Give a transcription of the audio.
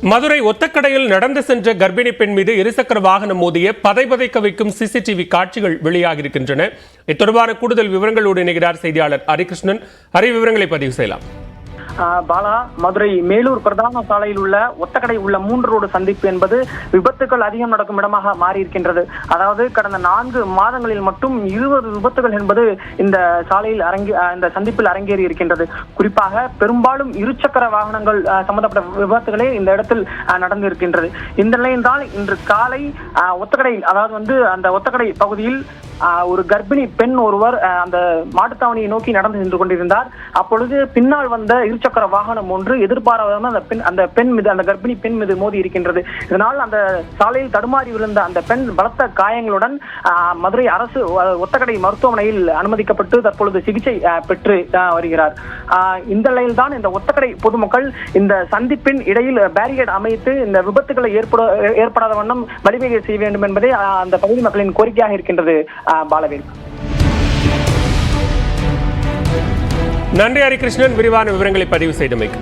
மதுரை ஒத்தக்கடையில் நடந்து சென்ற கர்ப்பிணி பெண் மீது இருசக்கர வாகனம் மோதிய பதைபதைக்க வைக்கும் சிசிடிவி காட்சிகள் வெளியாகியிருக்கின்றன. இத்தொடர்பான கூடுதல் விவரங்களோடு இணைகிறார் செய்தியாளர் ஹரிகிருஷ்ணன். விவரங்களை பதிவு செய்யலாம். பாலா, மதுரை மேலூர் பிரதான சாலையில் உள்ள ஒத்தக்கடை உள்ள 3 ரோடு சந்திப்பு என்பது விபத்துகள் அதிகம் நடக்கும் இடமாக மாறி இருக்கின்றது. அதாவது கடந்த 4 மாதங்களில் மட்டும் 20 விபத்துகள் என்பது இந்த சாலையில் இந்த சந்திப்பில் அரங்கேறி இருக்கின்றது. குறிப்பாக பெரும்பாலும் இருசக்கர வாகனங்கள் சம்பந்தப்பட்ட விபத்துகளே இந்த இடத்தில் நடந்து இருக்கின்றது. இந்த நிலையில் தான் இன்று காலை ஒத்தக்கடை, அதாவது அந்த ஒத்தக்கடை பகுதியில் ஒரு கர்ப்பிணி பெண் ஒருவர் அந்த மாட்டுத்தாவணியை நோக்கி நடந்து சென்று கொண்டிருந்தார். அப்பொழுது பின்னால் வந்த இருசக்கர வாகனம் ஒன்று எதிர்பாராத அந்த கர்ப்பிணி பெண் மீது மோதி இருக்கின்றது. இதனால் அந்த சாலையில் தடுமாறி விழுந்த அந்த பெண் பலத்த காயங்களுடன் மதுரை அரசு ஒத்தக்கடை மருத்துவமனையில் அனுமதிக்கப்பட்டு தற்பொழுது சிகிச்சை பெற்று வருகிறார். இந்த நிலையில் தான் இந்த ஒத்தக்கடை பொதுமக்கள் இந்த சந்திப்பின் இடையில் பேரிகேட் அமைத்து இந்த விபத்துகளை ஏற்படாத வண்ணம் வழிவகை செய்ய வேண்டும் என்பதே அந்த பகுதி மக்களின் கோரிக்கையாக இருக்கின்றது. பாலவேல். நன்றி ஹரிகிருஷ்ணன், விரிவான விவரங்களை பதிவு செய்தமைக்கு.